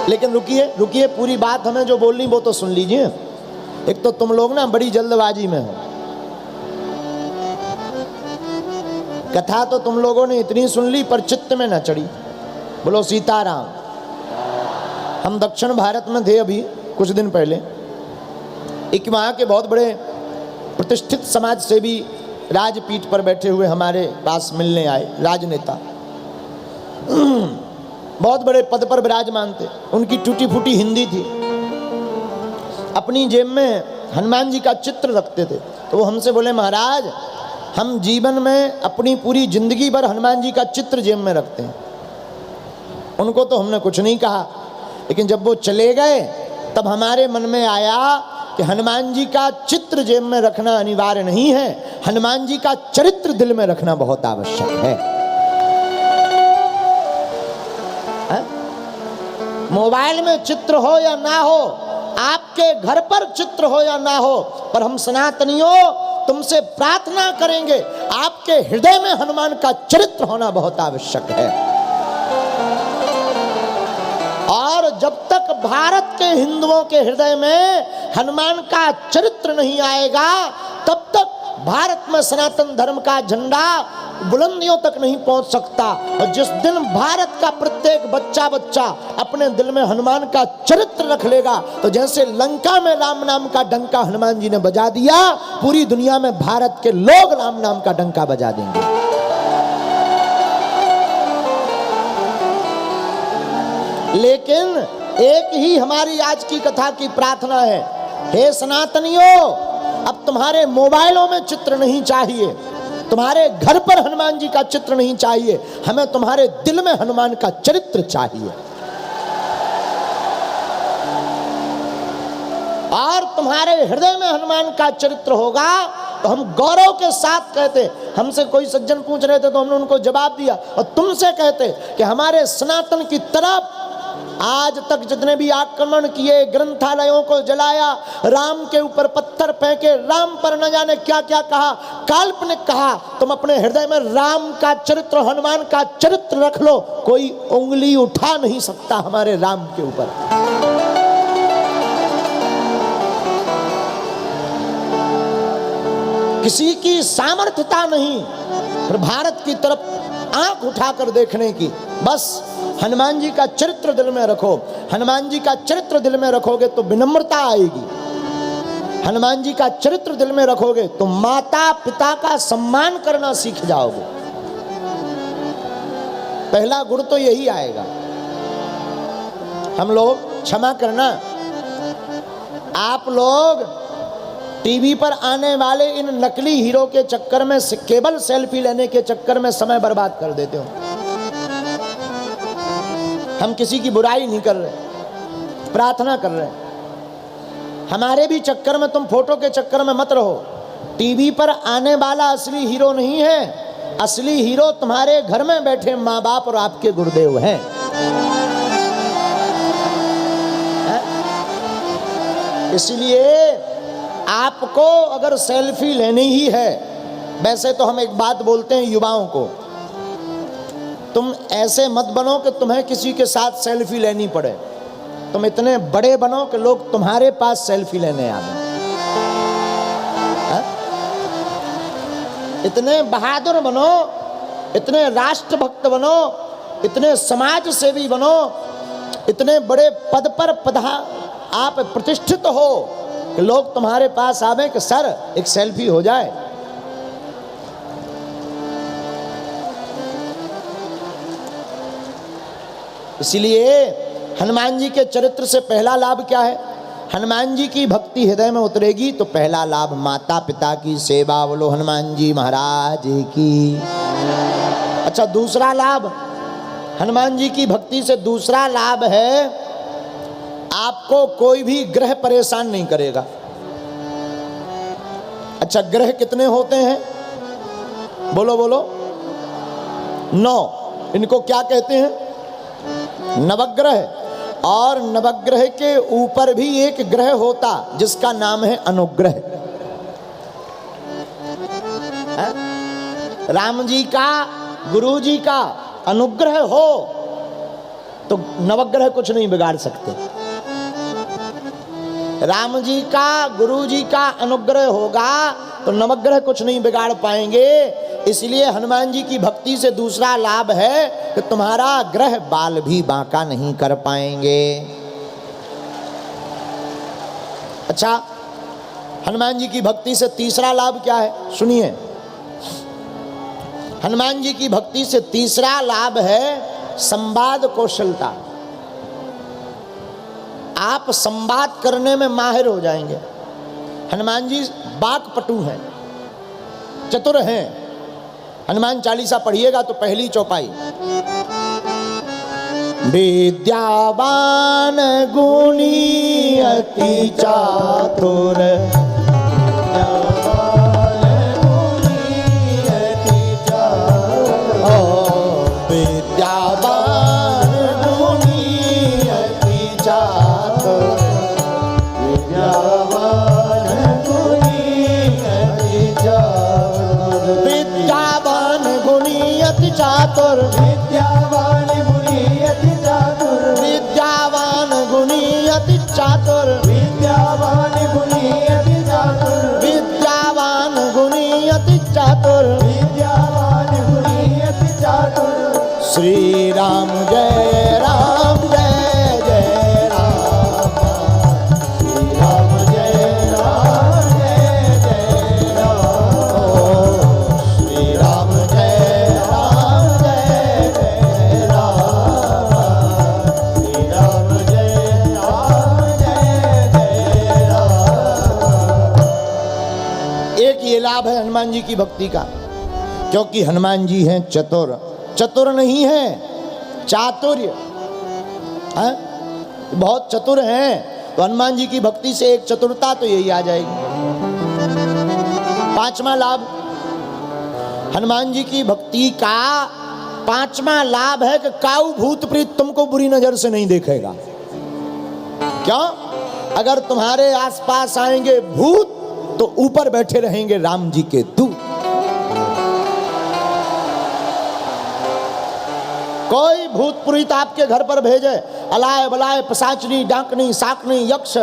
लेकिन रुकिए रुकिए, पूरी बात हमें जो बोलनी वो तो सुन लीजिए। एक तो तुम लोग ना बड़ी जल्दबाजी में हो। कथा तो तुम लोगों ने इतनी सुन ली पर चित्त में न चढ़ी। बोलो सीताराम। हम दक्षिण भारत में थे अभी कुछ दिन पहले। एक वहाँ के बहुत बड़े प्रतिष्ठित समाज सेवी राजपीठ पर बैठे हुए हमारे पास मिलने आए, राजनेता, बहुत बड़े पद पर विराजमान थे। उनकी टूटी फूटी हिंदी थी। अपनी जेब में हनुमान जी का चित्र रखते थे। तो वो हमसे बोले, महाराज हम जीवन में अपनी पूरी जिंदगी भर हनुमान जी का चित्र जेब में रखते हैं। उनको तो हमने कुछ नहीं कहा, लेकिन जब वो चले गए तब हमारे मन में आया कि हनुमान जी का चित्र जेब में रखना अनिवार्य नहीं है, हनुमान जी का चरित्र दिल में रखना बहुत आवश्यक है। मोबाइल में चित्र हो या ना हो, आपके घर पर चित्र हो या ना हो, पर हम सनातनियों तुमसे प्रार्थना करेंगे, आपके हृदय में हनुमान का चरित्र होना बहुत आवश्यक है। और जब तक भारत के हिंदुओं के हृदय में हनुमान का चरित्र नहीं आएगा, तब तक भारत में सनातन धर्म का झंडा बुलंदियों तक नहीं पहुंच सकता। और जिस दिन भारत का प्रत्येक बच्चा अपने दिल में हनुमान का चरित्र रख लेगा, तो जैसे लंका में राम नाम का डंका हनुमान जी ने बजा दिया, पूरी दुनिया में भारत के लोग राम नाम का डंका बजा देंगे। लेकिन एक ही हमारी आज की कथा की प्रार्थना है, हे सनातनियों, अब तुम्हारे मोबाइलों में चित्र नहीं चाहिए, तुम्हारे घर पर हनुमान जी का चित्र नहीं चाहिए, हमें तुम्हारे दिल में हनुमान का चरित्र चाहिए। और तुम्हारे हृदय में हनुमान का चरित्र होगा तो हम गौरव के साथ कहते। हमसे कोई सज्जन पूछ रहे थे तो हमने उनको जवाब दिया, और तुमसे कहते कि हमारे सनातन की तरफ आज तक जितने भी आक्रमण किए, ग्रंथालयों को जलाया, राम के ऊपर पत्थर फेंके, राम पर न जाने क्या क्या कहा, काल्पनिक कहा, तुम अपने हृदय में राम का चरित्र, हनुमान का चरित्र रख लो, कोई उंगली उठा नहीं सकता हमारे राम के ऊपर। किसी की सामर्थ्यता नहीं फिर भारत की तरफ आंख उठाकर देखने की। बस हनुमान जी का चरित्र दिल में रखो। हनुमान जी का चरित्र दिल में रखोगे तो विनम्रता आएगी। हनुमान जी का चरित्र दिल में रखोगे तो माता पिता का सम्मान करना सीख जाओगे। पहला गुण तो यही आएगा। हम लोग क्षमा करना, आप लोग टीवी पर आने वाले इन नकली हीरो के चक्कर में, केवल सेल्फी लेने के चक्कर में समय बर्बाद कर देते हो। हम किसी की बुराई नहीं कर रहे, प्रार्थना कर रहे हैं। हमारे भी चक्कर में, तुम फोटो के चक्कर में मत रहो। टीवी पर आने वाला असली हीरो नहीं है, असली हीरो तुम्हारे घर में बैठे माँ बाप और आपके गुरुदेव हैं। इसलिए आपको अगर सेल्फी लेनी ही है, वैसे तो हम एक बात बोलते हैं युवाओं को, तुम ऐसे मत बनो कि तुम्हें किसी के साथ सेल्फी लेनी पड़े। तुम इतने बड़े बनो कि लोग तुम्हारे पास सेल्फी लेने आए। इतने बहादुर बनो, इतने राष्ट्रभक्त बनो, इतने समाज सेवी बनो, इतने बड़े पद पर आप प्रतिष्ठित हो कि लोग तुम्हारे पास आवे कि सर एक सेल्फी हो जाए। इसलिए हनुमान जी के चरित्र से पहला लाभ क्या है? हनुमान जी की भक्ति हृदय में उतरेगी तो पहला लाभ माता पिता की सेवा। बोलो हनुमान जी महाराज की। अच्छा, दूसरा लाभ हनुमान जी की भक्ति से दूसरा लाभ है, आपको कोई भी ग्रह परेशान नहीं करेगा। अच्छा, ग्रह कितने होते हैं? बोलो बोलो। 9। इनको क्या कहते हैं? नवग्रह। और नवग्रह के ऊपर भी एक ग्रह होता जिसका नाम है अनुग्रह। राम जी का, गुरु जी का अनुग्रह हो तो नवग्रह कुछ नहीं बिगाड़ सकते। राम जी का, गुरु जी का अनुग्रह होगा तो नवग्रह कुछ नहीं बिगाड़ पाएंगे। इसलिए हनुमान जी की भक्ति से दूसरा लाभ है कि तुम्हारा ग्रह बाल भी बांका नहीं कर पाएंगे। अच्छा, हनुमान जी की भक्ति से तीसरा लाभ क्या है, सुनिए। हनुमान जी की भक्ति से तीसरा लाभ है संवाद कौशलता। आप संवाद करने में माहिर हो जाएंगे। हनुमान जी वाक्पटु हैं, चतुर हैं। हनुमान चालीसा पढ़िएगा तो पहली चौपाई, विद्यावान गुणी अति चातुर, चातुर, विद्यावान गुणी अति चातुर, विद्यावान गुणी अति चातुर, विद्यावान गुणी अति चातुर, विद्यावान गुणी अति चातुर, विद्यावान गुणी अति चातुर। श्री राम जय राम जय जय राम, श्री राम जय राम जय जय राम, श्री राम जय लाभ है हनुमान जी की भक्ति का। क्योंकि हनुमान जी हैं चतुर, चतुर नहीं है चातुर्य है, बहुत चतुर हैं। तो हनुमान जी की भक्ति से एक चतुरता तो यही आ जाएगी। पांचवा लाभ हनुमान जी की भक्ति का, पांचवा लाभ है कि काऊ भूत प्रीत तुमको बुरी नजर से नहीं देखेगा। क्यों? अगर तुम्हारे आसपास आएंगे भूत तो ऊपर बैठे रहेंगे राम जी के दूत। कोई भूत पुरीत आपके घर पर भेजे, अलाय बलाय पिशाचनी डाकनी साकनी यक्ष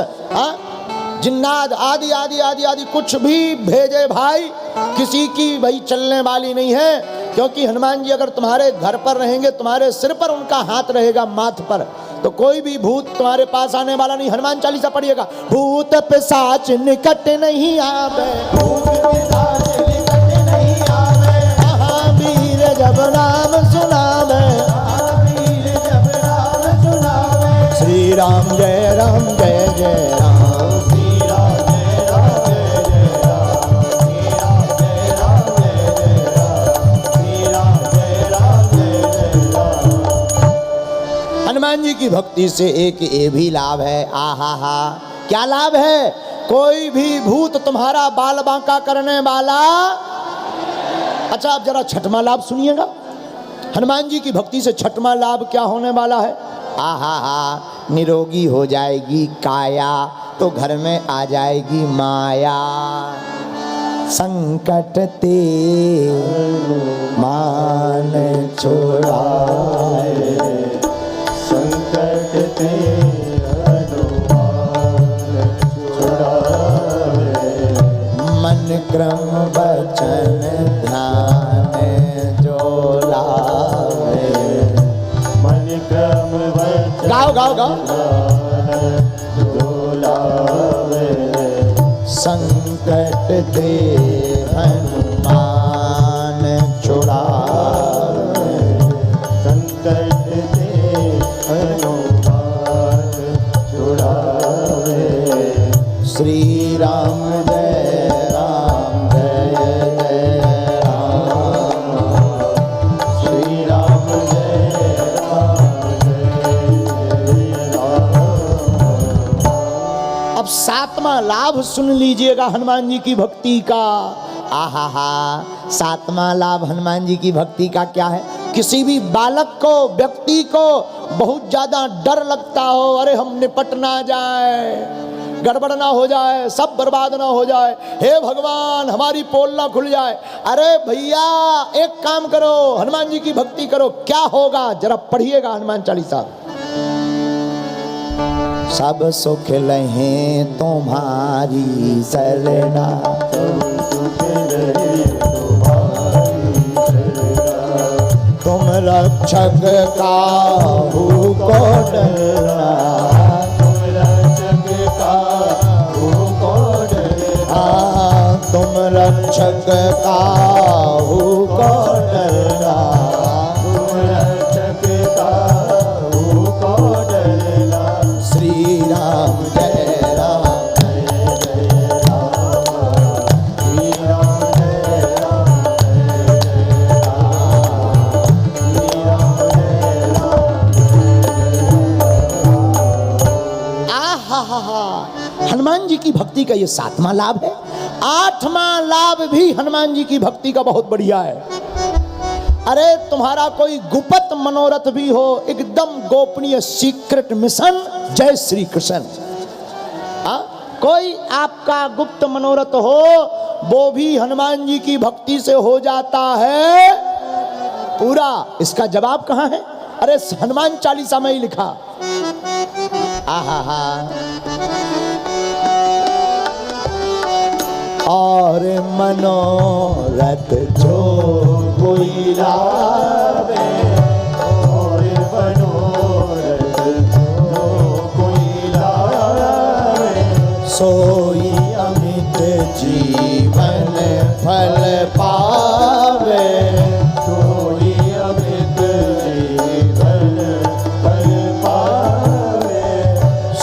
जिन्नाद आदि आदि आदि आदि कुछ भी भेजे भाई, किसी की भाई चलने वाली नहीं है। क्योंकि हनुमान जी अगर तुम्हारे घर पर रहेंगे, तुम्हारे सिर पर उनका हाथ रहेगा, माथ पर, तो कोई भी भूत तुम्हारे पास आने वाला नहीं। हनुमान चालीसा पढ़िएगा, भूत पिशाच निकट नहीं आवे, भूत पिशाच निकट नहीं आवे, महावीर जब नाम सुनावे, महावीर जब नाम सुनावे, श्री राम जय राम जय जय राम, श्री राम जय राम जय जय राम, श्री राम जय राम जय जय राम, श्री राम जय राम जय जय राम। हनुमान जी की भक्ति से एक ये भी लाभ है, आहा हा, क्या लाभ है? कोई भी भूत तुम्हारा बाल बांका करने वाला। अच्छा, आप जरा छठवां लाभ सुनिएगा। हनुमान जी की भक्ति से छठवां लाभ क्या होने वाला है? आहा हा, निरोगी हो जाएगी काया, तो घर में आ जाएगी माया। संकट ते मान छोड़ाए, संकट ते हनुमान छुड़ावे, मन क्रम वचन ध्यान जो लावे, मन क्रम वचन गाओ गाओ गाओ जो लावे, संकट ते हनुमान छुड़ावे, संकट ते हनुमान छुड़ावे, श्री राम जय राम जय जय राम, श्री राम जय राम जय जय राम। अब सातवां लाभ सुन लीजिएगा हनुमान जी की भक्ति का। आहा हा, सातवां लाभ हनुमान जी की भक्ति का क्या है? किसी भी बालक को, व्यक्ति को बहुत ज्यादा डर लगता हो, अरे हम निपट ना जाए, गड़बड़ ना हो जाए, सब बर्बाद ना हो जाए, हे भगवान हमारी पोल ना खुल जाए। अरे भैया एक काम करो, हनुमान जी की भक्ति करो, क्या होगा जरा पढ़िएगा हनुमान चालीसा। सब सुख लहे तुम्हारी सरना, तुम रक्षक काहू को डरना, तुम रक्षक काहू को डरना, तुम रक्षक काहू को डरना, तुम रक्षक काहू को डरना। श्री राम जय राम जय जय राम, श्री राम जय राम जय जय राम, श्री राम जय राम जय जय राम। आहा, हनुमान जी की भक्ति का ये 7वां लाभ है। 8वां लाभ भी हनुमान जी की भक्ति का बहुत बढ़िया है। अरे तुम्हारा कोई गुप्त मनोरथ भी हो, एकदम गोपनीय सीक्रेट मिशन, जय श्री कृष्ण, कोई आपका गुप्त मनोरथ हो, वो भी हनुमान जी की भक्ति से हो जाता है पूरा। इसका जवाब कहाँ है? अरे हनुमान चालीसा में ही लिखा। आहा, और मनोरथ जो कोई लावे, और मनोरथ जो कोई लावे, सोई अमित जीवन फल पावे, सोई अमित जीवन फल पावे।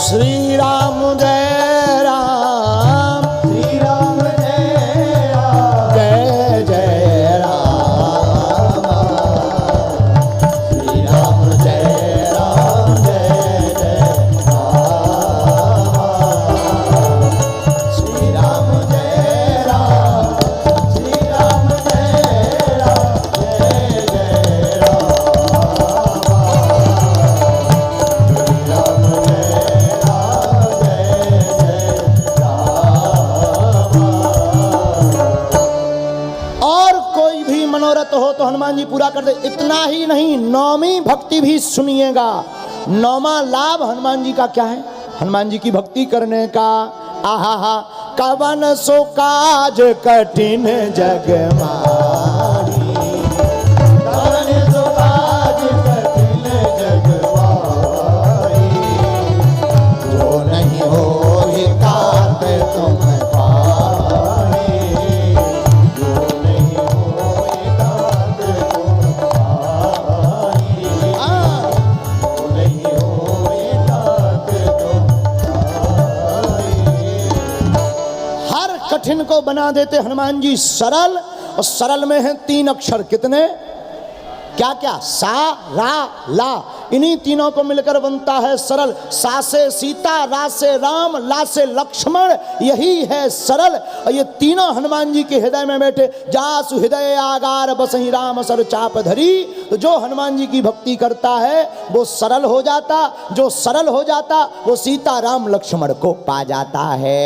श्री राम जय राम, श्री राम जय राम जय जय राम, श्री राम जय राम जय जय राम, श्री राम जय राम, श्री राम जय राम जय जय राम, श्री राम जय राम जय जय राम। और कोई भी मनोरथ हो तो हनुमान जी पूरा कर दे। इतना ही नहीं, 9वीं भक्ति भी सुनिएगा। 9वां लाभ हनुमान जी का क्या है? हनुमान जी की भक्ति करने का, आहा, कवन सो काज कठिन जग मारी, कवन सो काज कठिन जग मारी, जो नहीं होहि तात तुम पाई, जो नहीं होहि तात तुम पाई, जो नहीं होहि तात तुम पाई। हर कठिन को बना देते हनुमान जी सरल, और सरल में है 3 अक्षर। कितने? क्या क्या? सा, रा, ला। इन्हीं तीनों को मिलकर बनता है सरल। सा से सीता, रा से राम, ला से लक्ष्मण, यही है सरल। और ये तीनों हनुमान जी के हृदय में बैठे। जासु हृदय आगार बसहि राम सर चाप धरी। तो जो हनुमान जी की भक्ति करता है वो सरल हो जाता, जो सरल हो जाता वो सीता राम लक्ष्मण को पा जाता है।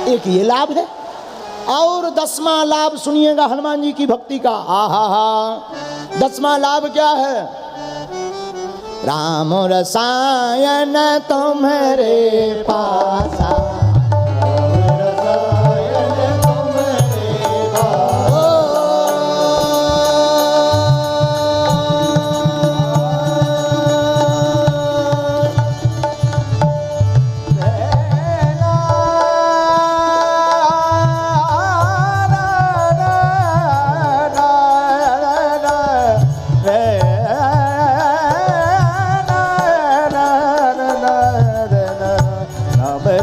एक ये लाभ है। और 10वां लाभ सुनिएगा हनुमान जी की भक्ति का। आहा, 10वां लाभ क्या है? राम रसायन तुम्हारे पासा, राम रसायन तुम्हारे पासा,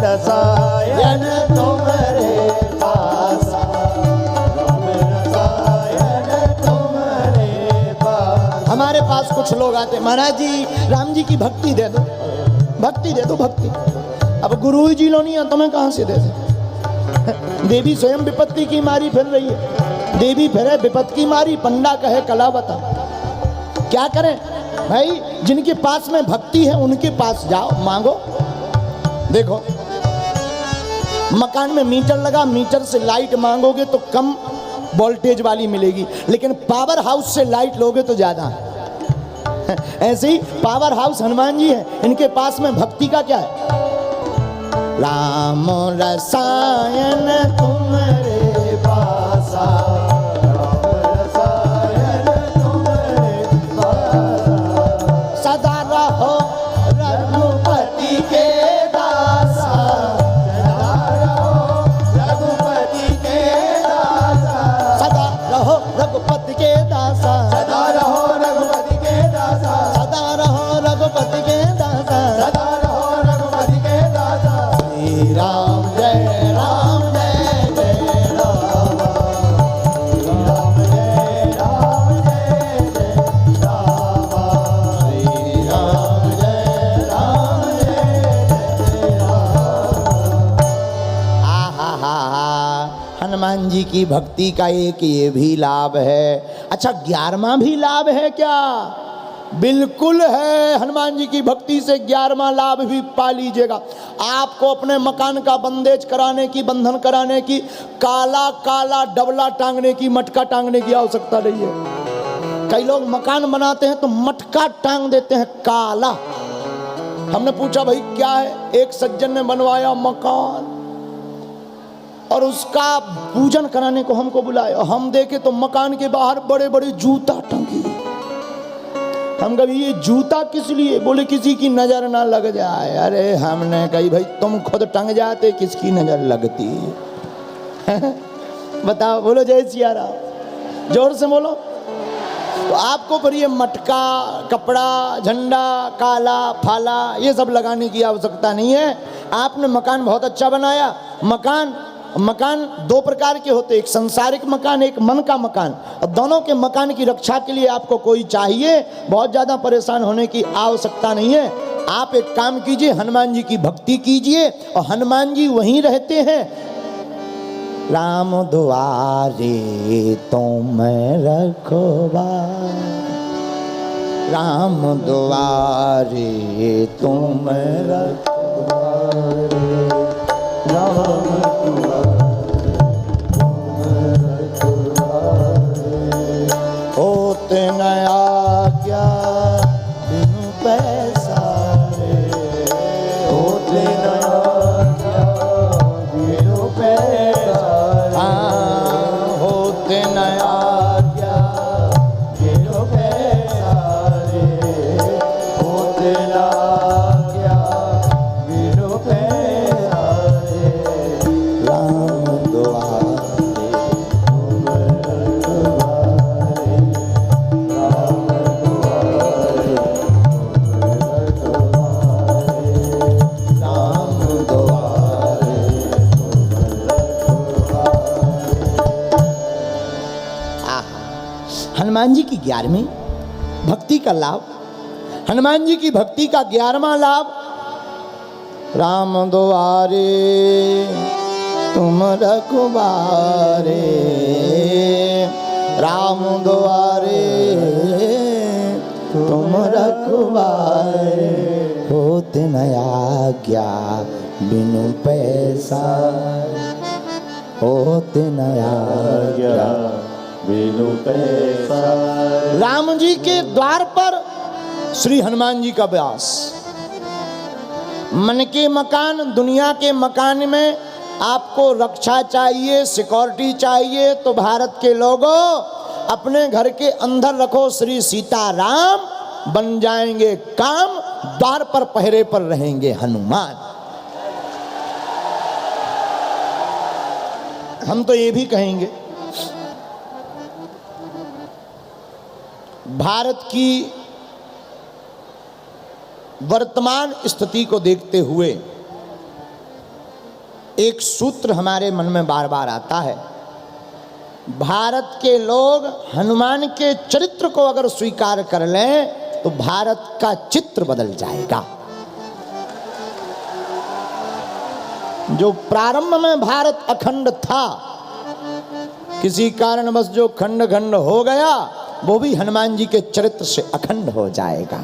रसायन तुम्हारे पासा, राम रसायन तुम्हारे पासा। हमारे पास कुछ लोग आते, महाराज जी राम जी की भक्ति दे दो, भक्ति दे दो, भक्ति। अब गुरु जी लो नहीं, तुम्हें कहाँ से दे दे? देवी स्वयं विपत्ति की मारी फिर रही है। देवी फिरे विपत्ति की मारी, पंडा कहे कला बता। क्या करें भाई? जिनके पास में भक्ति है उनके पास जाओ, मांगो। देखो मकान में मीटर लगा, मीटर से लाइट मांगोगे तो कम वोल्टेज वाली मिलेगी, लेकिन पावर हाउस से लाइट लोगे तो ज्यादा। ऐसे ही पावर हाउस हनुमान जी है, इनके पास में भक्ति का क्या है? राम रसायन तुम्हारे पासा, राम रसायन तुम्हारे पासा, सदा रहो रघुपति के दासा, सदा रहो रघुपति के दासा, सदा रहो रघुपति के दासा, सदा रहो रघुपति के दासा, सदा रहो रघुपति के दासा, सदा रहो रघुपति के दासा। श्री राम जय राम जय जय राम, श्री राम जय राम जय जय राम, श्री राम जय राम जय जय राम। आहा हा हा, हनुमान जी की भक्ति का एक ये भी लाभ है। अच्छा, 11वां भी लाभ है क्या? बिल्कुल है। हनुमान जी की भक्ति से 11वां लाभ भी पा लीजिएगा। आपको अपने मकान का बंदेज कराने की, बंधन कराने की, काला काला डबला टांगने की, मटका टांगने की आवश्यकता नहीं है। कई लोग मकान बनाते हैं तो मटका टांग देते हैं काला। हमने पूछा भाई क्या है? एक सज्जन ने बनवाया मकान और उसका पूजन कराने को हमको बुलाया। हम देखे तो मकान के बाहर बड़े बड़े जूता टंगे। हम कभी ये जूता किस लिए? बोले किसी की नजर ना लग जाए। अरे हमने कही भाई तुम खुद टंग जाते, किसकी नजर लगती? बताओ, बोलो जय सिया राम, जोर से बोलो। तो आपको पर ये मटका, कपड़ा, झंडा, काला फाला ये सब लगाने की आवश्यकता नहीं है। आपने मकान बहुत अच्छा बनाया। मकान दो प्रकार के होते हैं, एक संसारिक मकान, एक मन का मकान। और दोनों के मकान की रक्षा के लिए आपको कोई चाहिए, बहुत ज़्यादा परेशान होने की आवश्यकता नहीं है। आप एक काम कीजिए, हनुमान जी की भक्ति कीजिए और हनुमान जी वहीं रहते हैं। राम दुआरे तुम रखवारे, राम दुआरे तुम रखवारे, राम होते नया क्या बिनु पैसारे, होते नया क्या बिनु पैसारे, होते नया क्या बिनु पैसारे, होते नया क्या बिनु पैसारे, राम दुआरे हनुमान जी की 11वीं भक्ति का लाभ, हनुमान जी की भक्ति का 11वां लाभ, राम दुआरे तुम रखवारे, राम दुआरे तुम रखवारे, होते नया आज्ञा बिनु पैसा, होते नया आज्ञा बिनु पैसा। राम जी के द्वार पर श्री हनुमान जी का व्यास। मन के मकान, दुनिया के मकान में आपको रक्षा चाहिए, सिक्योरिटी चाहिए, तो भारत के लोगों अपने घर के अंदर रखो श्री सीताराम, बन जाएंगे काम। द्वार पर पहरे पर रहेंगे हनुमान। हम तो ये भी कहेंगे, भारत की वर्तमान स्थिति को देखते हुए एक सूत्र हमारे मन में बार बार आता है। भारत के लोग हनुमान के चरित्र को अगर स्वीकार कर लें तो भारत का चित्र बदल जाएगा। जो प्रारंभ में भारत अखंड था, किसी कारणवश जो खंड खंड हो गया, वो भी हनुमान जी के चरित्र से अखंड हो जाएगा।